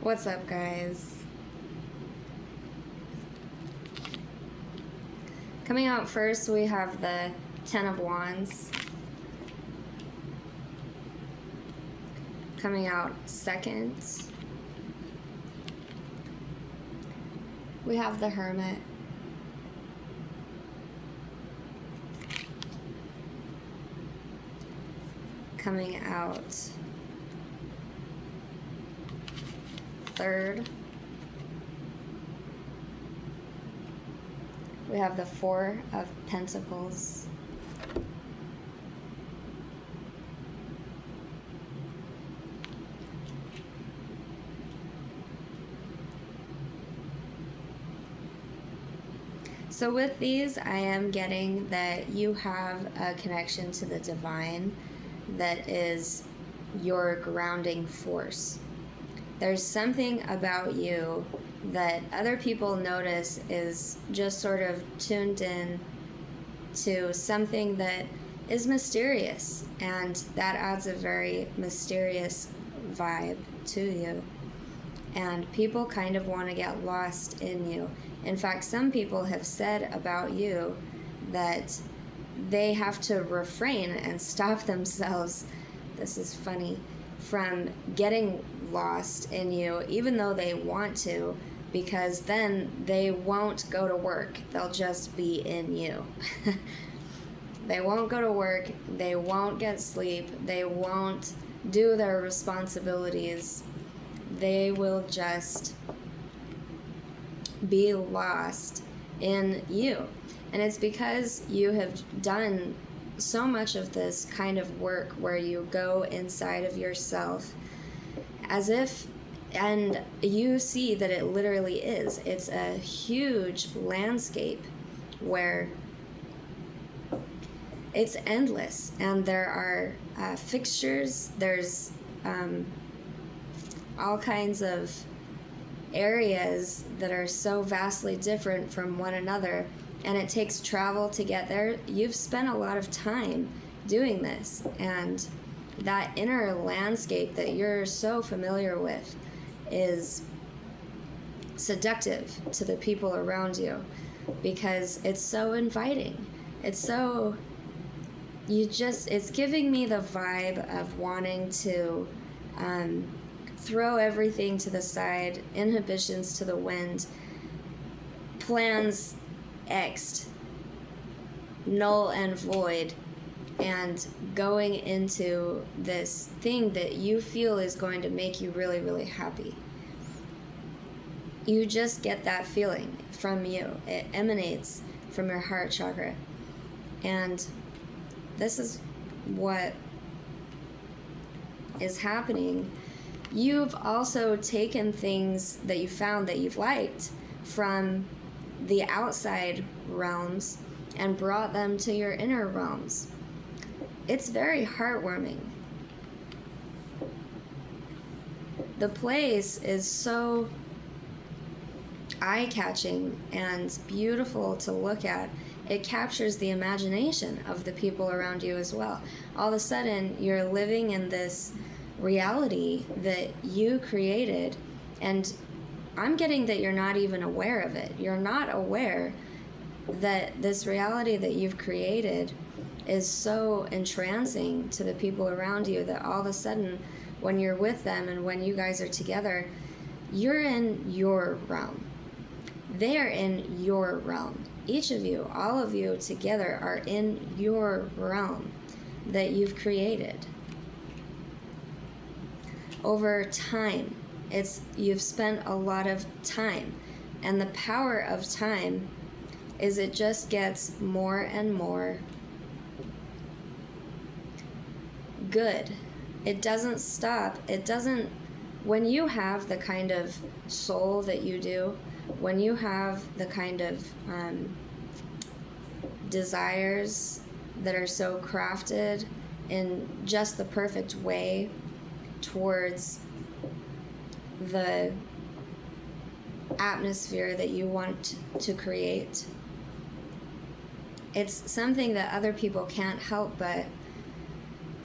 What's up, guys? Coming out first, we have the Ten of Wands. Coming out second, we have the Hermit. Coming out third, we have the Four of Pentacles. So with these, I am getting that you have a connection to the divine that is your grounding force. There's something about you that other people notice is just sort of tuned in to something that is mysterious, and that adds a very mysterious vibe to you. And people kind of want to get lost in you. In fact, some people have said about you that they have to refrain and stop themselves, this is funny, from getting lost in you, even though they want to, because then they won't go to work. They'll just be in you. They won't go to work. They won't get sleep. They won't do their responsibilities. They will just be lost in you. And it's because you have done so much of this kind of work where you go inside of yourself as if, and you see that it literally is. It's a huge landscape where it's endless, and there are fixtures, there's all kinds of areas that are so vastly different from one another, and it takes travel to get there. You've spent a lot of time doing this, and that inner landscape that you're so familiar with is seductive to the people around you because it's so inviting. It's so, it's giving me the vibe of wanting to throw everything to the side, inhibitions to the wind, plans X'd, null and void, and going into this thing that you feel is going to make you really, really happy. You just get that feeling from you. It emanates from your heart chakra. And this is what is happening. You've also taken things that you found that you've liked from the outside realms and brought them to your inner realms. It's very heartwarming. The place is so eye-catching and beautiful to look at. It captures the imagination of the people around you as well. All of a sudden, you're living in this reality that you created, and I'm getting that you're not even aware of it. You're not aware that this reality that you've created is so entrancing to the people around you that all of a sudden, when you're with them and when you guys are together, you're in your realm. They're in your realm. Each of you, all of you together are in your realm that you've created. Over time, you've spent a lot of time, and the power of time is it just gets more and more good. It doesn't stop. It doesn't, when you have the kind of soul that you do, when you have the kind of desires that are so crafted in just the perfect way towards the atmosphere that you want to create, it's something that other people can't help but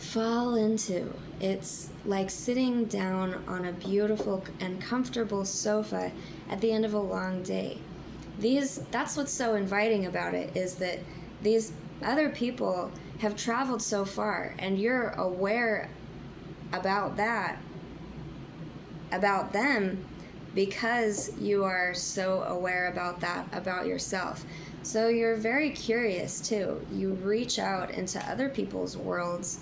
fall into. It's like sitting down on a beautiful and comfortable sofa at the end of a long day. That's what's so inviting about it, is that these other people have traveled so far, and you're aware about them, because you are so aware about that about yourself. So you're very curious too. You reach out into other people's worlds,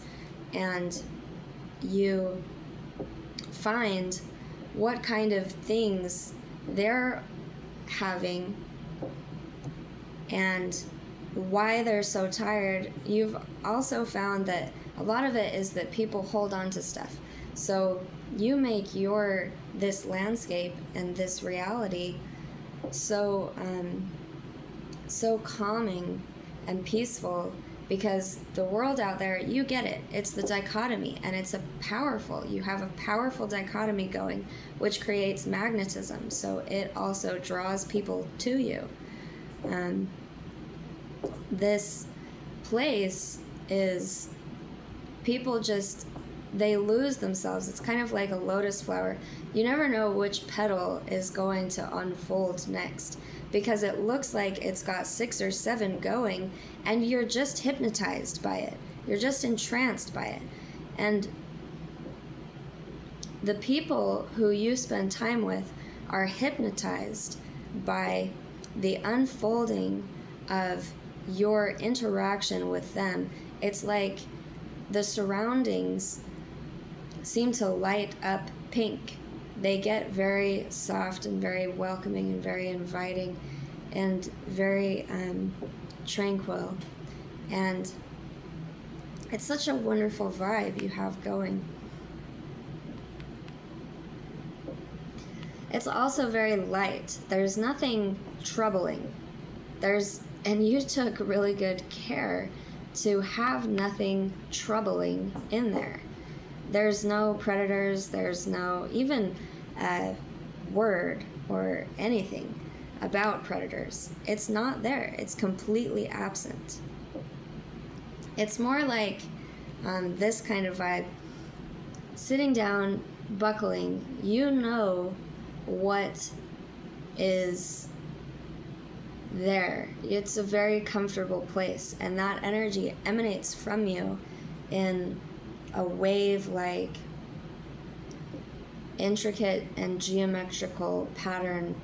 and you find what kind of things they're having and why they're so tired. You've also found that a lot of it is that people hold on to stuff. So you make this landscape and this reality so calming and peaceful, because the world out there, you get it. It's the dichotomy, and you have a powerful dichotomy going, which creates magnetism. So it also draws people to you. This place is, people they lose themselves. It's kind of like a lotus flower. You never know which petal is going to unfold next, because it looks like it's got 6 or 7 going, and you're just hypnotized by it. You're just entranced by it. And the people who you spend time with are hypnotized by the unfolding of your interaction with them. It's like the surroundings seem to light up pink. They get very soft and very welcoming and very inviting and very tranquil. And it's such a wonderful vibe you have going. It's also very light. There's nothing troubling. And you took really good care to have nothing troubling in there. There's no predators, there's no even word or anything about predators. It's not there. It's completely absent. It's more like this kind of vibe. Sitting down, buckling, you know what is there. It's a very comfortable place, and that energy emanates from you in a wave-like, intricate and geometrical pattern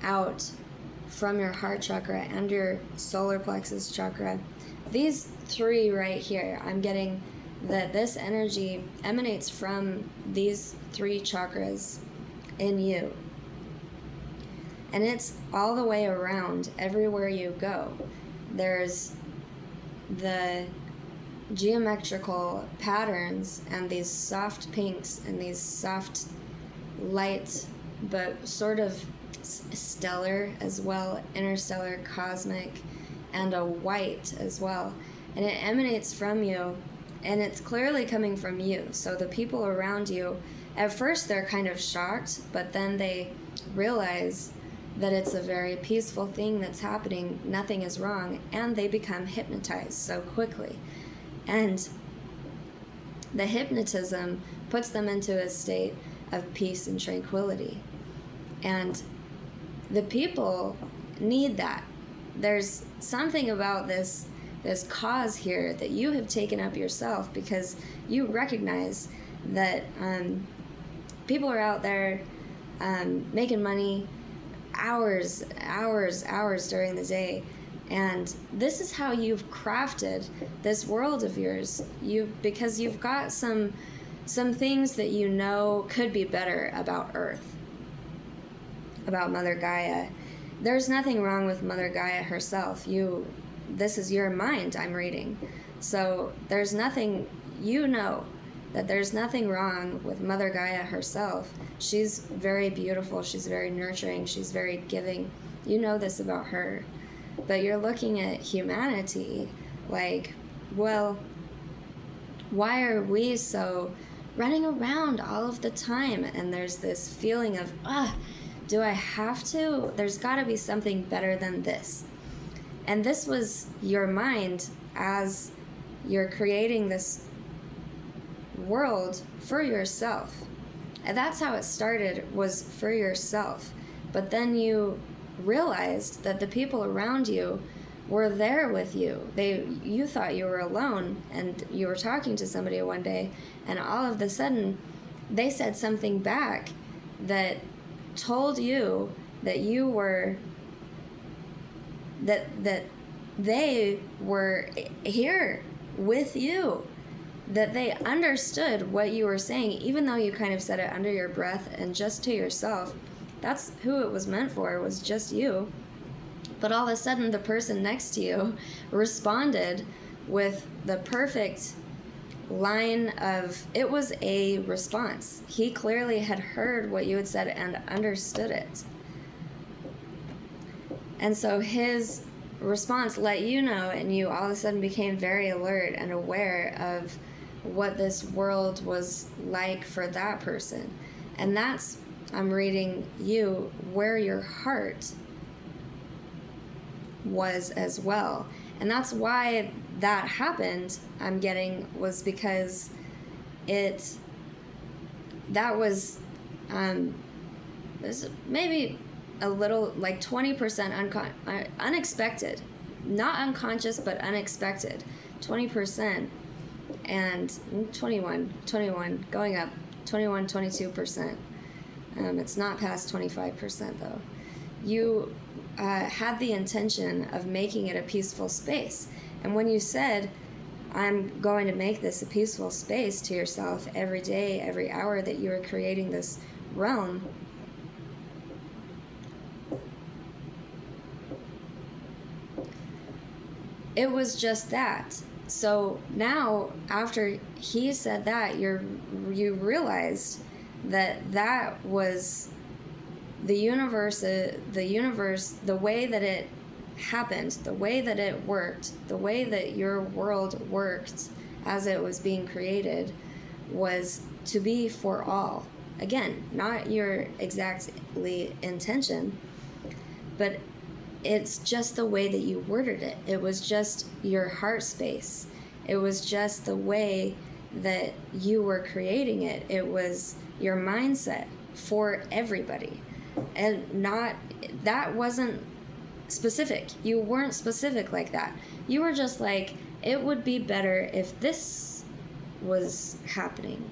out from your heart chakra and your solar plexus chakra. These 3 right here, I'm getting that this energy emanates from these 3 chakras in you. And it's all the way around, everywhere you go. There's the geometrical patterns and these soft pinks and these soft light, but sort of stellar as well, interstellar, cosmic, and a white as well. And it emanates from you, and it's clearly coming from you. So the people around you, at first they're kind of shocked, but then they realize that it's a very peaceful thing that's happening, nothing is wrong, and they become hypnotized so quickly. And the hypnotism puts them into a state of peace and tranquility. And the people need that. There's something about this cause here that you have taken up yourself, because you recognize that people are out there making money hours during the day. And this is how you've crafted this world of yours. Because you've got some things that you know could be better about Earth, about Mother Gaia. There's nothing wrong with Mother Gaia herself. This is your mind I'm reading. So there's nothing, that there's nothing wrong with Mother Gaia herself. She's very beautiful, she's very nurturing, she's very giving. You know this about her. But you're looking at humanity like, well, why are we so running around all of the time? And there's this feeling of, do I have to? There's got to be something better than this. And this was your mind as you're creating this world for yourself. And that's how it started, was for yourself. But then you realized that the people around you were there with you. You thought you were alone, and you were talking to somebody one day, and all of a sudden they said something back that told you that you were that they were here with you, that they understood what you were saying, even though you kind of said it under your breath and just to yourself. That's who it was meant for, was just you. But all of a sudden, the person next to you responded with the perfect line of, it was a response. He clearly had heard what you had said and understood it. And so his response let you know, and you all of a sudden became very alert and aware of what this world was like for that person. And that's, I'm reading you, where your heart was as well. And that's why that happened, I'm getting, was because that was maybe a little, like 20% unexpected. Not unconscious, but unexpected. 20%. And 21, going up, 21, 22%. It's not past 25% though. You had the intention of making it a peaceful space. And when you said, I'm going to make this a peaceful space to yourself every day, every hour that you are creating this realm, it was just that. So now, after he said that, you realized that was the universe, the way that it happened, the way that it worked, the way that your world worked as it was being created, was to be for all. Again, not your exactly intention, but it's just the way that you worded it. It was just your heart space. It was just the way that you were creating it. It was your mindset for everybody. And that wasn't specific. You weren't specific like that. You were just like, it would be better if this was happening.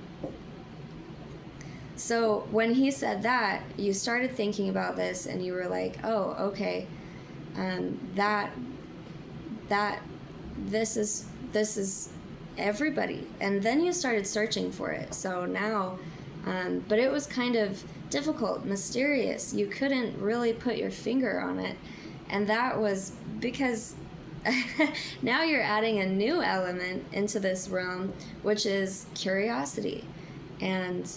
So when he said that, you started thinking about this, and you were like, oh, okay, this is everybody. And then you started searching for it. So now, but it was kind of difficult, mysterious. You couldn't really put your finger on it. And that was because now you're adding a new element into this realm, which is curiosity and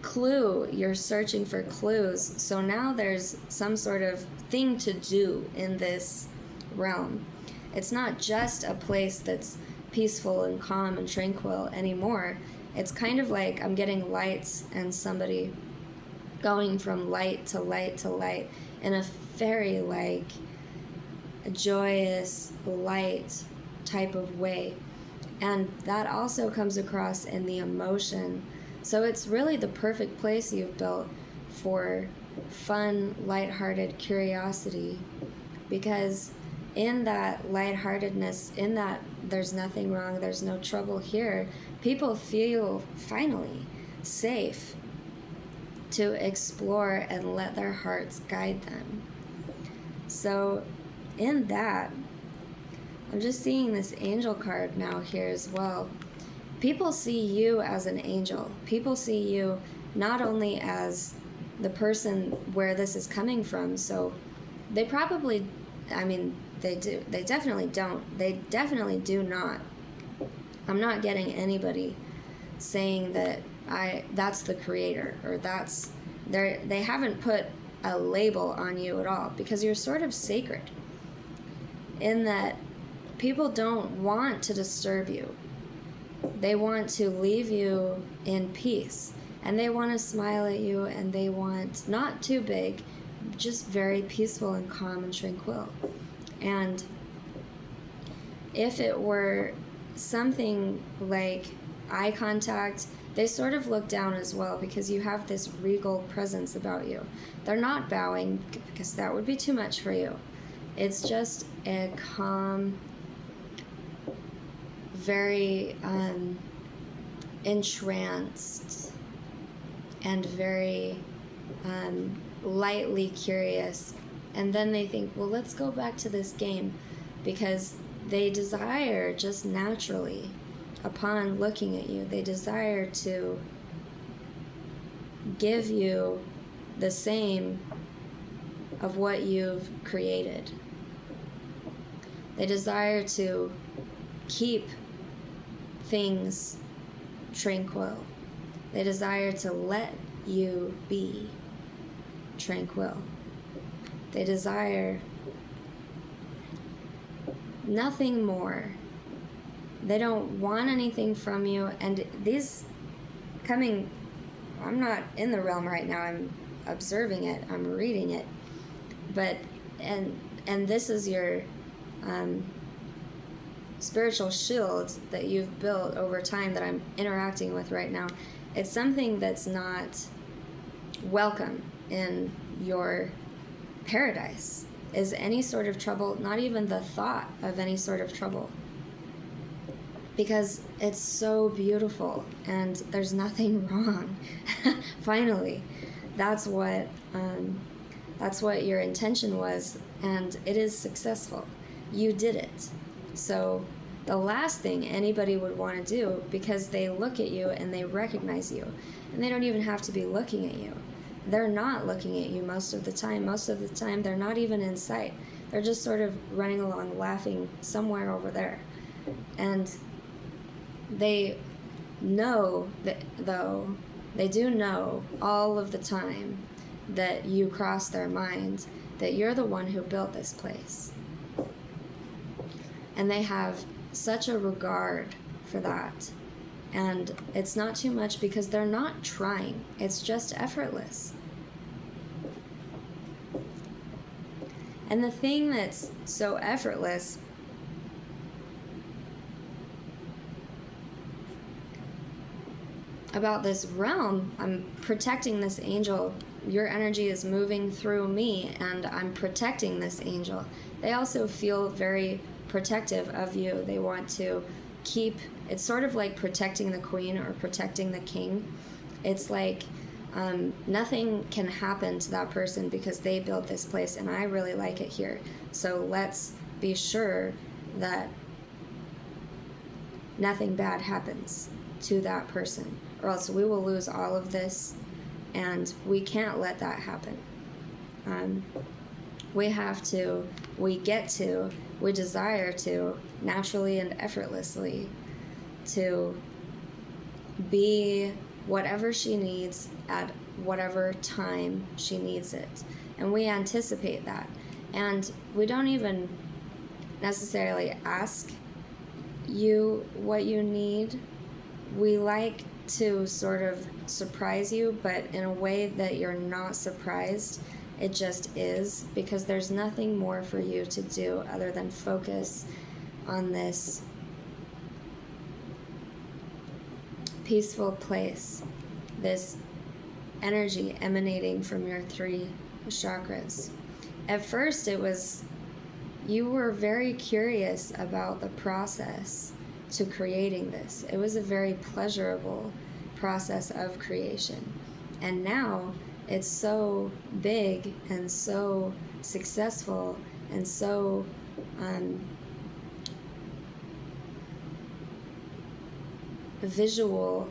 clue. You're searching for clues. So now there's some sort of thing to do in this realm. It's not just a place that's peaceful and calm and tranquil anymore. It's kind of like I'm getting lights and somebody going from light to light to light in a very like a joyous light type of way. And that also comes across in the emotion. So it's really the perfect place you've built for fun, lighthearted curiosity, because in that lightheartedness, in that there's nothing wrong, there's no trouble here, people feel finally safe to explore and let their hearts guide them. So in that, I'm just seeing this angel card now here as well. People see you as an angel. People see you not only as the person where this is coming from, so they probably, I mean, they definitely don't. They definitely do not. I'm not getting anybody saying that that's the creator, or they haven't put a label on you at all, because you're sort of sacred in that people don't want to disturb you. They want to leave you in peace, and they want to smile at you, and they want not too big, just very peaceful and calm and tranquil. And if it were something like eye contact, they sort of look down as well because you have this regal presence about you. They're not bowing because that would be too much for you. It's just a calm, very entranced and very lightly curious. And then they think, well, let's go back to this game, because they desire just naturally, upon looking at you, they desire to give you the same of what you've created. They desire to keep things tranquil. They desire to let you be tranquil. They desire nothing more. They don't want anything from you. And these coming, I'm not in the realm right now, I'm observing it, I'm reading it. But, and this is your spiritual shield that you've built over time that I'm interacting with right now. It's something that's not welcome in your paradise, is any sort of trouble, not even the thought of any sort of trouble, because it's so beautiful and there's nothing wrong. Finally, that's what your intention was, and it is successful. You did it. So the last thing anybody would want to do, because they look at you and they recognize you, and they don't even have to be looking at you. They're not looking at you most of the time. Most of the time, they're not even in sight. They're just sort of running along, laughing somewhere over there. And they know that, though, they do know all of the time that you cross their mind, that you're the one who built this place. And they have such a regard for that. And it's not too much because they're not trying. It's just effortless. And the thing that's so effortless about this realm, I'm protecting this angel. Your energy is moving through me, and I'm protecting this angel. They also feel very protective of you. They want to keep, it's sort of like protecting the queen or protecting the king. It's like nothing can happen to that person because they built this place and I really like it here. So let's be sure that nothing bad happens to that person, or else we will lose all of this, and we can't let that happen. We desire to, naturally and effortlessly, to be whatever she needs at whatever time she needs it. And we anticipate that. And we don't even necessarily ask you what you need. We like to sort of surprise you, but in a way that you're not surprised. It just is, because there's nothing more for you to do other than focus on this peaceful place, this energy emanating from your 3 chakras. At first, you were very curious about the process to creating this. It was a very pleasurable process of creation. And now it's so big and so successful and so visual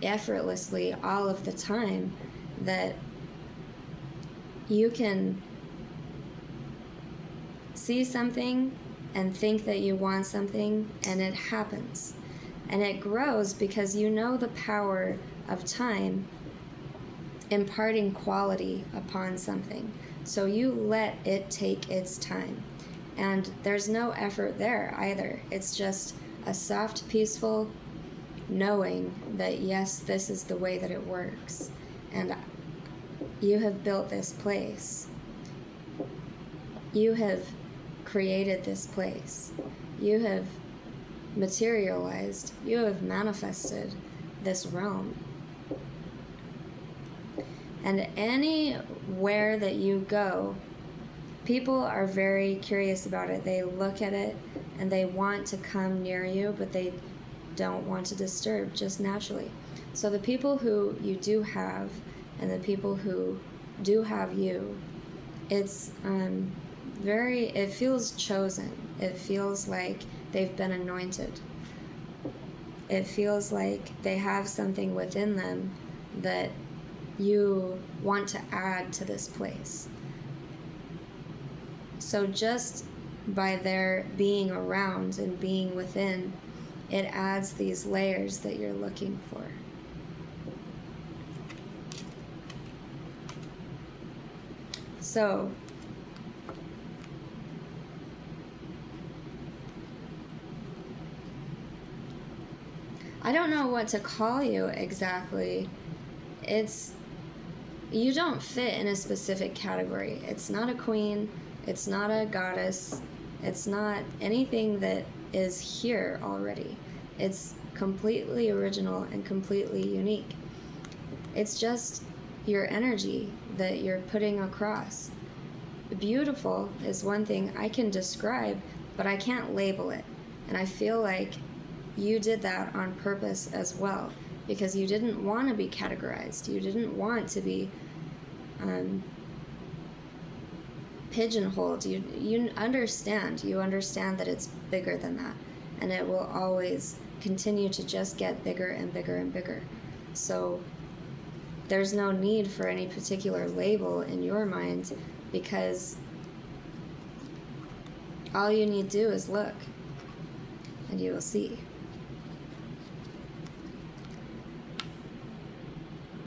effortlessly all of the time that you can see something and think that you want something, and it happens. And it grows because you know the power of time imparting quality upon something. So you let it take its time. And there's no effort there either. It's just a soft, peaceful knowing that, yes, this is the way that it works. And you have built this place. You have created this place. You have materialized, you have manifested this realm. And anywhere that you go, people are very curious about it. They look at it and they want to come near you, but they don't want to disturb just naturally. So the people who you do have and the people who do have you, it's it feels chosen. It feels like they've been anointed. It feels like they have something within them that you want to add to this place. So just by their being around and being within, it adds these layers that you're looking for. So I don't know what to call you exactly. You don't fit in a specific category. It's not a queen, it's not a goddess, it's not anything that is here already. It's completely original and completely unique. It's just your energy that you're putting across. Beautiful is one thing I can describe, but I can't label it. And I feel like you did that on purpose as well, because you didn't want to be categorized. You didn't want to be pigeonholed. You understand that it's bigger than that, and it will always continue to just get bigger and bigger and bigger. So there's no need for any particular label in your mind, because all you need to do is look and you will see.